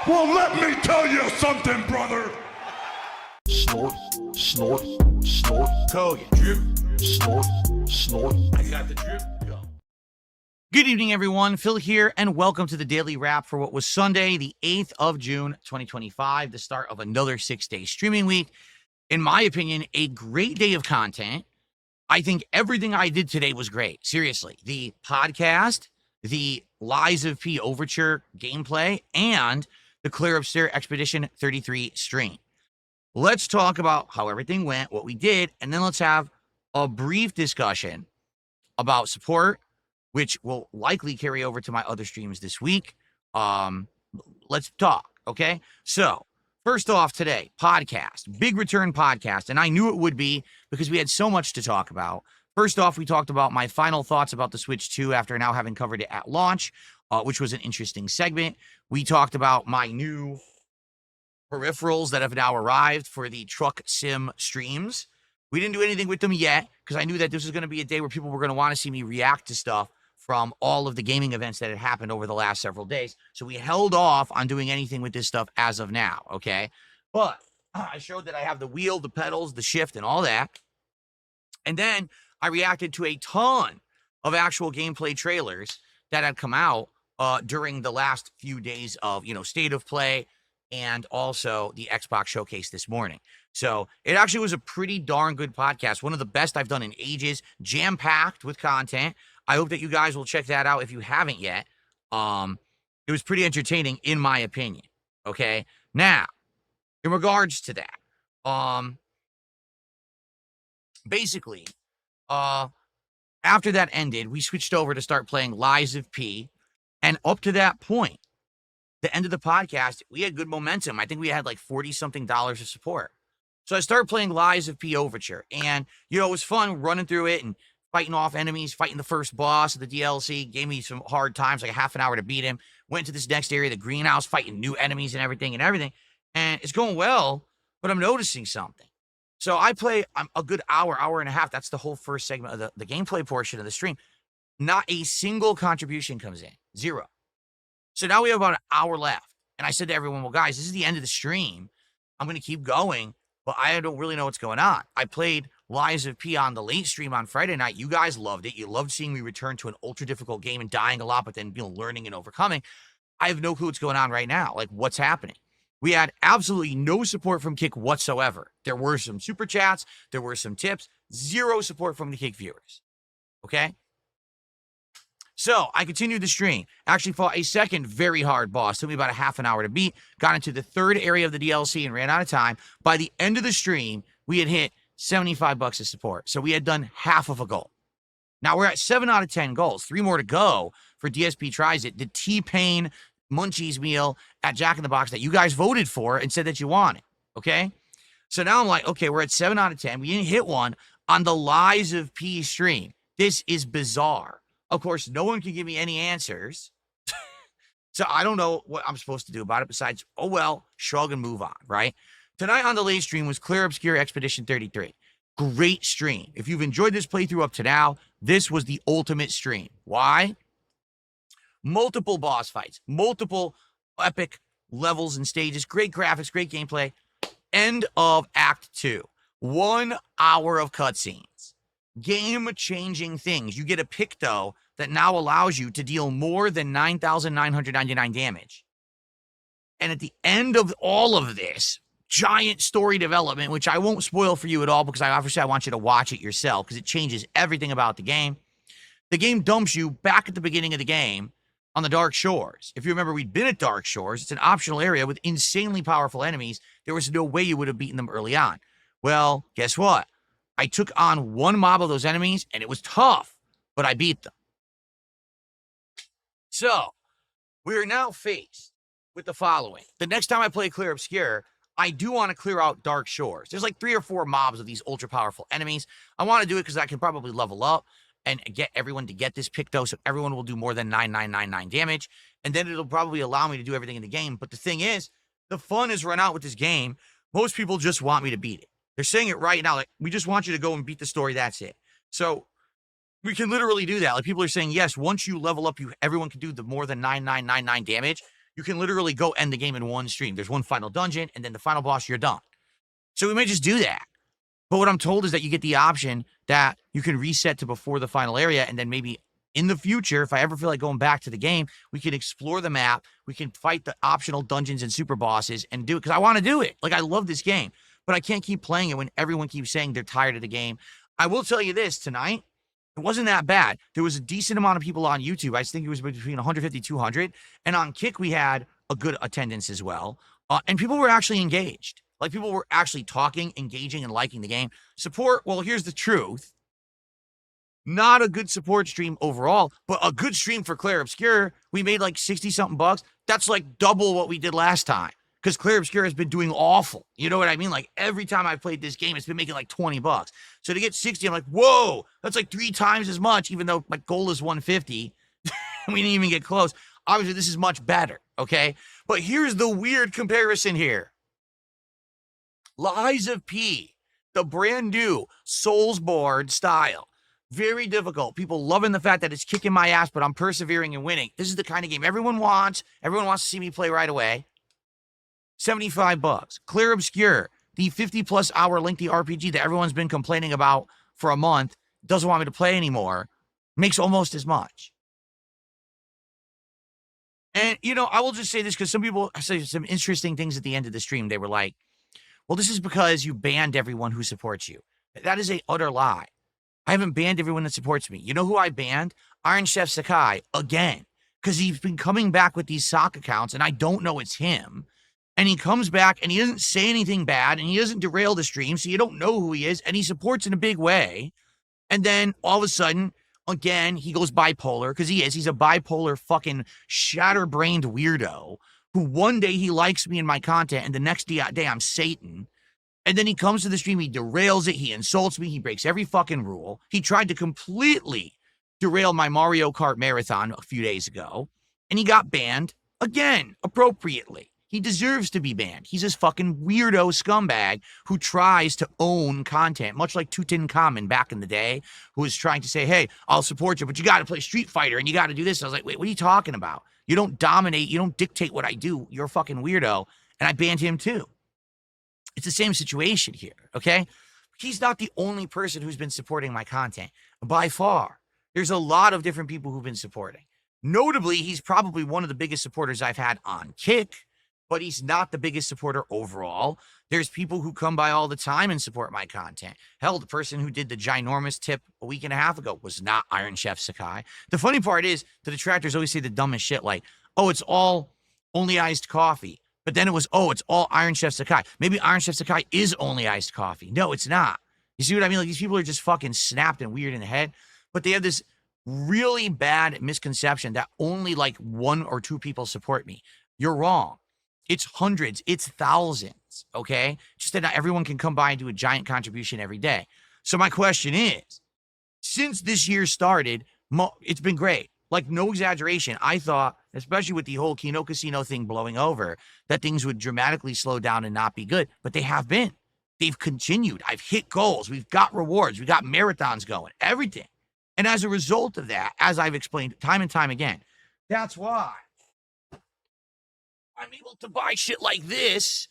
Well, let me tell you something, brother. Snort, snort, snort. Cody, drip, Snort, snort. I got the drip. Go. Good evening, everyone. Phil here, and welcome to the Daily Wrap for what was Sunday, the 8th of June, 2025, the start of another 6-day streaming week. In my opinion, a great day of content. I think everything I did today was great. Seriously, the podcast, the Lies of P Overture gameplay, and the Clare Obscure Expedition 33 stream. Let's talk about how everything went, what we did, and then let's have a brief discussion about support, which will likely carry over to my other streams this week. Let's talk, okay? So, first off today, podcast, big return podcast, and I knew it would be because we had so much to talk about. First off, we talked about my final thoughts about the Switch 2 after now having covered it at launch, which was an interesting segment. We talked about my new peripherals that have now arrived for the truck sim streams. We didn't do anything with them yet because I knew that this was going to be a day where people were going to want to see me react to stuff from all of the gaming events that had happened over the last several days. So we held off on doing anything with this stuff as of now, okay? But I showed that I have the wheel, the pedals, the shift, and all that. And then I reacted to a ton of actual gameplay trailers that had come out during the last few days of, State of Play and also the Xbox Showcase this morning. So it actually was a pretty darn good podcast, one of the best I've done in ages, jam-packed with content. I hope that you guys will check that out if you haven't yet. It was pretty entertaining, in my opinion, okay? Now, in regards to that, basically, after that ended, we switched over to start playing Lies of P, and up to that point, the end of the podcast, we had good momentum. I think we had like $40-something of support. So I started playing Lies of P Overture, and, it was fun running through it and fighting off enemies, fighting the first boss of the DLC, gave me some hard times, like a half an hour to beat him. Went to this next area, the greenhouse, fighting new enemies and everything. And it's going well, but I'm noticing something. So I play a good hour and a half. That's the whole first segment of the gameplay portion of the stream. Not a single contribution comes in. Zero. So now we have about an hour left. And I said to everyone, well, guys, this is the end of the stream. I'm going to keep going, but I don't really know what's going on. I played Lies of P on the late stream on Friday night. You guys loved it. You loved seeing me return to an ultra difficult game and dying a lot, but then learning and overcoming. I have no clue what's going on right now. Like, what's happening? We had absolutely no support from Kick whatsoever. There were some super chats. There were some tips. Zero support from the Kick viewers. Okay? So I continued the stream. Actually fought a second very hard boss. Took me about a half an hour to beat. Got into the third area of the DLC and ran out of time. By the end of the stream, we had hit $75 of support. So we had done half of a goal. Now we're at 7 out of 10 goals. 3 more to go for DSP Tries It. The T-Pain Munchies meal at Jack in the Box that you guys voted for and said that you wanted. Okay? So now I'm like, okay, we're at 7 out of 10. We didn't hit one on the Lies of P stream. This is bizarre. Of course, no one can give me any answers. So I don't know what I'm supposed to do about it besides, oh well, shrug and move on, right? Tonight on the late stream was Clare Obscure Expedition 33. Great stream. If you've enjoyed this playthrough up to now, this was the ultimate stream. Why? Multiple boss fights, multiple epic levels and stages, great graphics, great gameplay. End of Act 2. 1 hour of cutscenes. Game-changing things. You get a Picto that now allows you to deal more than 9,999 damage. And at the end of all of this, giant story development, which I won't spoil for you at all because I want you to watch it yourself because it changes everything about the game. The game dumps you back at the beginning of the game on the Dark Shores. If you remember, we'd been at Dark Shores. It's an optional area with insanely powerful enemies. There was no way you would have beaten them early on. Well, guess what? I took on one mob of those enemies, and it was tough, but I beat them. So, we are now faced with the following. The next time I play Clare Obscure, I do want to clear out Dark Shores. There's like 3 or 4 mobs of these ultra-powerful enemies. I want to do it because I can probably level up and get everyone to get this Picto, so everyone will do more than 9,999 damage, and then it'll probably allow me to do everything in the game. But the thing is, the fun is run out with this game. Most people just want me to beat it. They're saying it right now, like, we just want you to go and beat the story, that's it. So we can literally do that. Like, people are saying, yes, once you level up, everyone can do the more than 9,999 damage. You can literally go end the game in one stream. There's one final dungeon, and then the final boss, you're done. So we may just do that. But what I'm told is that you get the option that you can reset to before the final area, and then maybe in the future, if I ever feel like going back to the game, we can explore the map. We can fight the optional dungeons and super bosses and do it, because I want to do it. Like, I love this game, but I can't keep playing it when everyone keeps saying they're tired of the game. I will tell you this, tonight, it wasn't that bad. There was a decent amount of people on YouTube. I think it was between 150, 200. And on Kick, we had a good attendance as well. And people were actually engaged. Like, people were actually talking, engaging, and liking the game. Support, well, here's the truth. Not a good support stream overall, but a good stream for Clare Obscure. We made like 60-something bucks. That's like double what we did last time, because Clare Obscure has been doing awful. You know what I mean? Like, every time I've played this game, it's been making like 20 bucks. So to get 60, I'm like, whoa, that's like 3 times as much, even though my goal is 150. We didn't even get close. Obviously, this is much better, okay? But here's the weird comparison here. Lies of P, the brand new Soulsborne style. Very difficult. People loving the fact that it's kicking my ass, but I'm persevering and winning. This is the kind of game everyone wants. Everyone wants to see me play right away. 75 bucks. Clare Obscure, the 50-plus hour lengthy RPG that everyone's been complaining about for a month, doesn't want me to play anymore, makes almost as much. And, you know, I will just say this, because some people say some interesting things at the end of the stream. They were like, well, this is because you banned everyone who supports you. That is a utter lie. I haven't banned everyone that supports me. You know who I banned? Iron Chef Sakai, again, because he's been coming back with these sock accounts, and I don't know it's him. And he comes back, and he doesn't say anything bad, and he doesn't derail the stream, so you don't know who he is, and he supports in a big way. And then, all of a sudden, again, he goes bipolar, because he is. He's a bipolar fucking shatterbrained weirdo, who one day he likes me and my content, and the next day I'm Satan. And then he comes to the stream, he derails it, he insults me, he breaks every fucking rule. He tried to completely derail my Mario Kart marathon a few days ago, and he got banned again, appropriately. He deserves to be banned. He's this fucking weirdo scumbag who tries to own content, much like Tutankhamun back in the day, who was trying to say, hey, I'll support you, but you got to play Street Fighter, and you got to do this. I was like, wait, what are you talking about? You don't dominate, you don't dictate what I do. You're a fucking weirdo. And I banned him too. It's the same situation here, okay? He's not the only person who's been supporting my content, by far. There's a lot of different people who've been supporting. Notably, he's probably one of the biggest supporters I've had on Kick, but he's not the biggest supporter overall. There's people who come by all the time and support my content. Hell, the person who did the ginormous tip a week and a half ago was not Iron Chef Sakai. The funny part is, the detractors always say the dumbest shit, like, oh, it's all only iced coffee. But then it was, oh, it's all Iron Chef Sakai. Maybe Iron Chef Sakai is only iced coffee. No, it's not. You see what I mean? Like, these people are just fucking snapped and weird in the head. But they have this really bad misconception that only like 1 or 2 people support me. You're wrong. It's hundreds. It's thousands. Okay? Just that not everyone can come by and do a giant contribution every day. So my question is, since this year started, it's been great. Like, no exaggeration. I thought, especially with the whole Kino Casino thing blowing over, that things would dramatically slow down and not be good. But they have been. They've continued. I've hit goals. We've got rewards. We've got marathons going. Everything. And as a result of that, as I've explained time and time again, that's why I'm able to buy shit like this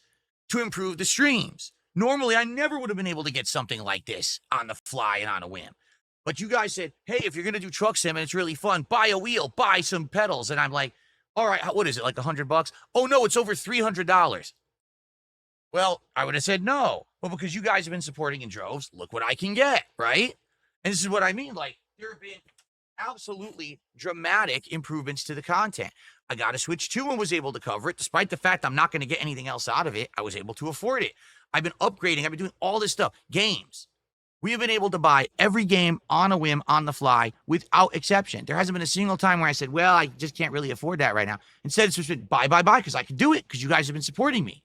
to improve the streams. Normally, I never would have been able to get something like this on the fly and on a whim. But you guys said, hey, if you're going to do truck sim and it's really fun, buy a wheel, buy some pedals. And I'm like, all right, what is it, like $100? Oh, no, it's over $300. Well, I would have said no. But because you guys have been supporting in droves, look what I can get, right? And this is what I mean. Like, there have been absolutely dramatic improvements to the content. I got a Switch 2 and was able to cover it. Despite the fact I'm not going to get anything else out of it, I was able to afford it. I've been upgrading. I've been doing all this stuff. Games. We have been able to buy every game on a whim, on the fly, without exception. There hasn't been a single time where I said, well, I just can't really afford that right now. Instead, it's just been buy, because I can do it, because you guys have been supporting me.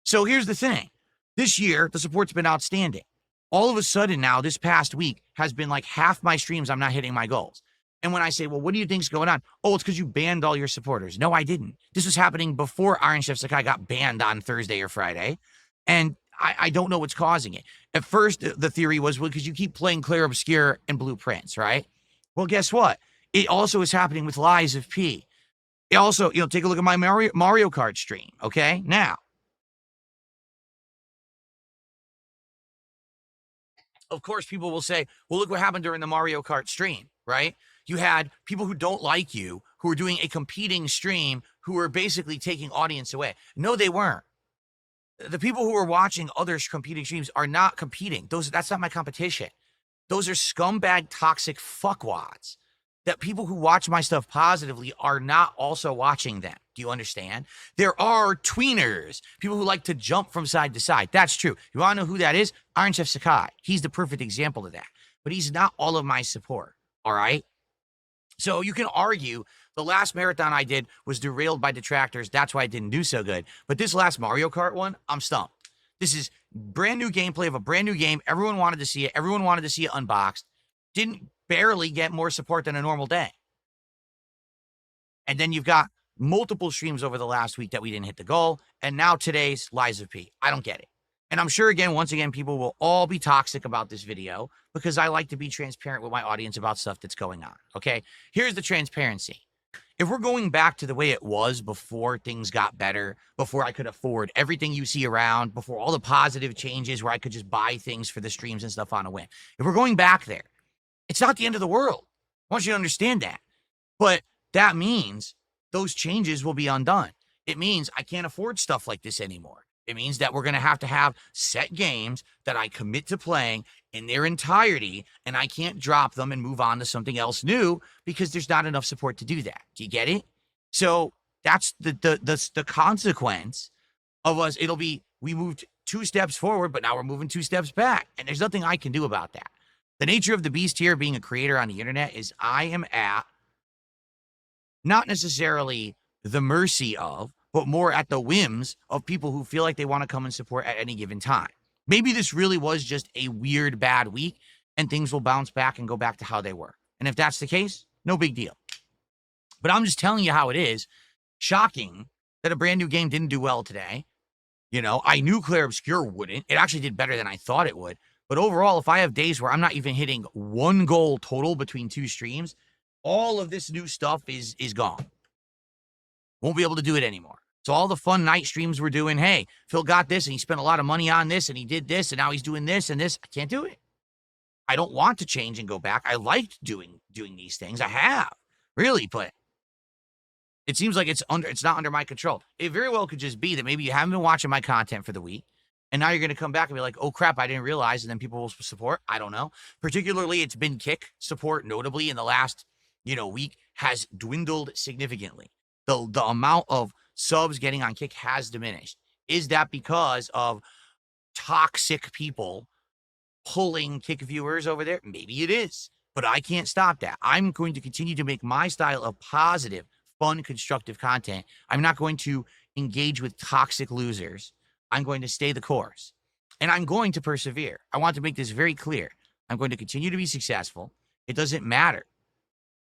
So here's the thing. This year, the support's been outstanding. All of a sudden now, this past week, has been like half my streams, I'm not hitting my goals. And when I say, well, what do you think's going on? Oh, it's because you banned all your supporters. No, I didn't. This was happening before Iron Chef Sakai got banned on Thursday or Friday. And I don't know what's causing it. At first, the theory was, well, because you keep playing Clare Obscure and Blueprints, right? Well, guess what? It also is happening with Lies of P. Also, take a look at my Mario Kart stream, okay? Now, of course, people will say, well, look what happened during the Mario Kart stream, right? You had people who don't like you who were doing a competing stream who were basically taking audience away. No, they weren't. The people who are watching other competing streams are not competing. That's not my competition. Those are scumbag, toxic fuckwads that people who watch my stuff positively are not also watching them. Do you understand? There are tweeners, people who like to jump from side to side. That's true. You want to know who that is? Iron Chef Sakai. He's the perfect example of that. But he's not all of my support, all right? So you can argue the last marathon I did was derailed by detractors. That's why I didn't do so good. But this last Mario Kart one, I'm stumped. This is brand new gameplay of a brand new game. Everyone wanted to see it. Everyone wanted to see it unboxed. Didn't barely get more support than a normal day. And then you've got multiple streams over the last week that we didn't hit the goal. And now today's Lies of P. I don't get it. And I'm sure, once again, people will all be toxic about this video because I like to be transparent with my audience about stuff that's going on, okay? Here's the transparency. If we're going back to the way it was before things got better, before I could afford everything you see around, before all the positive changes where I could just buy things for the streams and stuff on a whim, if we're going back there, it's not the end of the world. I want you to understand that. But that means those changes will be undone. It means I can't afford stuff like this anymore. It means that we're going to have set games that I commit to playing in their entirety, and I can't drop them and move on to something else new because there's not enough support to do that. Do you get it? So that's the consequence of us. It'll be, we moved 2 steps forward, but now we're moving 2 steps back, and there's nothing I can do about that. The nature of the beast here, being a creator on the internet, is I am at not necessarily the mercy of, but more at the whims of people who feel like they want to come and support at any given time. Maybe this really was just a weird, bad week, and things will bounce back and go back to how they were. And if that's the case, no big deal. But I'm just telling you how it is. Shocking that a brand new game didn't do well today. I knew Clare Obscure wouldn't. It actually did better than I thought it would. But overall, if I have days where I'm not even hitting 1 goal total between 2 streams, all of this new stuff is gone. Won't be able to do it anymore. So all the fun night streams we're doing, hey, Phil got this and he spent a lot of money on this and he did this and now he's doing this and this. I can't do it. I don't want to change and go back. I liked doing these things. I have, really, but it seems like it's not under my control. It very well could just be that maybe you haven't been watching my content for the week, and now you're going to come back and be like, oh crap, I didn't realize, and then people will support. I don't know. Particularly, it's been kick support, notably in the last week, has dwindled significantly. The amount of subs getting on Kick has diminished. Is that because of toxic people pulling Kick viewers over there? Maybe it is, but I can't stop that. I'm going to continue to make my style of positive, fun, constructive content. I'm not going to engage with toxic losers. I'm going to stay the course, and I'm going to persevere. I want to make this very clear. I'm going to continue to be successful. It doesn't matter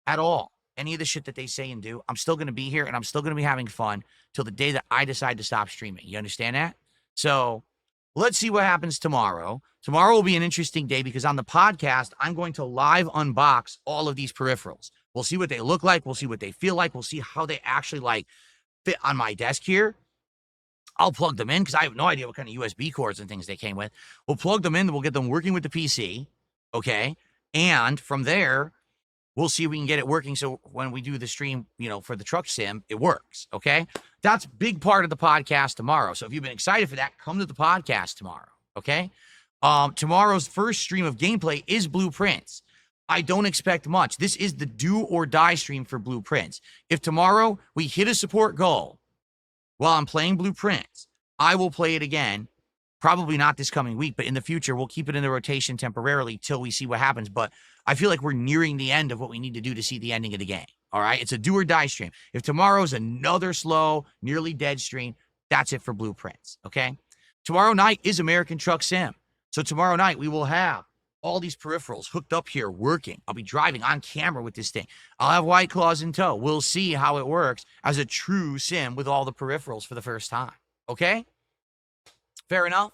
at all any of the shit that they say and do. I'm still going to be here, and I'm still going to be having fun till the day that I decide to stop streaming. You understand that? So let's see what happens tomorrow. Tomorrow will be an interesting day because on the podcast, I'm going to live unbox all of these peripherals. We'll see what they look like. We'll see what they feel like. We'll see how they actually fit on my desk here. I'll plug them in because I have no idea what kind of USB cords and things they came with. We'll plug them in. We'll get them working with the PC. Okay. And from there, we'll see if we can get it working. So when we do the stream, for the truck sim, it works. Okay. That's a big part of the podcast tomorrow. So if you've been excited for that, come to the podcast tomorrow. Okay. Tomorrow's first stream of gameplay is Blueprints. I don't expect much. This is the do or die stream for Blueprints. If tomorrow we hit a support goal while I'm playing Blueprints, I will play it again. Probably not this coming week, but in the future, we'll keep it in the rotation temporarily till we see what happens. But I feel like we're nearing the end of what we need to do to see the ending of the game. All right. It's a do or die stream. If tomorrow's another slow, nearly dead stream, that's it for Blueprints. Okay. Tomorrow night is American Truck Sim. So tomorrow night we will have all these peripherals hooked up here working. I'll be driving on camera with this thing. I'll have White Claws in tow. We'll see how it works as a true sim with all the peripherals for the first time. Okay? Fair enough?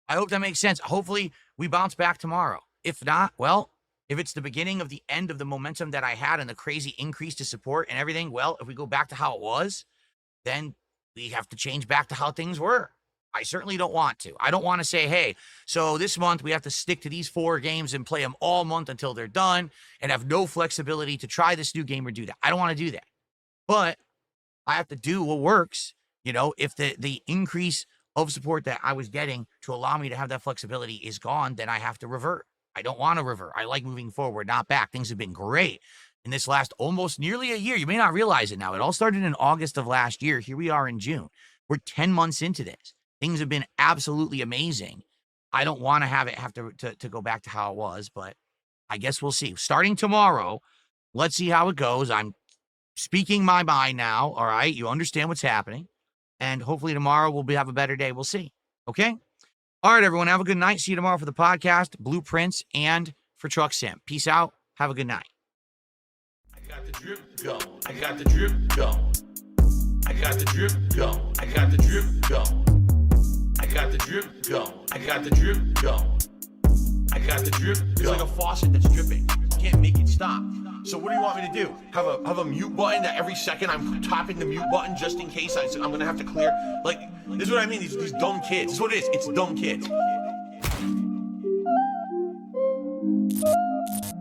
I hope that makes sense. Hopefully we bounce back tomorrow. If not, well, If it's the beginning of the end of the momentum that I had and the crazy increase to support and everything, well, if we go back to how it was, then we have to change back to how things were. I certainly don't want to. I don't want to say, hey, so this month we have to stick to these 4 games and play them all month until they're done and have no flexibility to try this new game or do that. I don't want to do that. But I have to do what works. You know, if the increase of support that I was getting to allow me to have that flexibility is gone, then I have to revert. I don't want to revert. I like moving forward, not back. Things have been great in this last almost nearly a year. You may not realize it now. It all started in August of last year. Here we are in June. We're 10 months into this. Things have been absolutely amazing. I don't want to have to go back to how it was, but I guess we'll see. Starting tomorrow, let's see how it goes. I'm speaking my mind now, all right? You understand what's happening. And hopefully tomorrow we'll have a better day. We'll see, okay? All right, everyone, have a good night. See you tomorrow for the podcast, Blueprints, and for Truck Sim. Peace out. Have a good night. I got the drip going. I got the drip going. I got the drip going. I got the drip going. I got the drip going. I got the drip going. I got the drip going. It's like a faucet that's dripping. You can't make it stop. So what do you want me to do? Have a mute button that every second I'm tapping the mute button just in case I'm gonna have to clear? Like, this is what I mean. These dumb kids. This is what it is. It's dumb kids.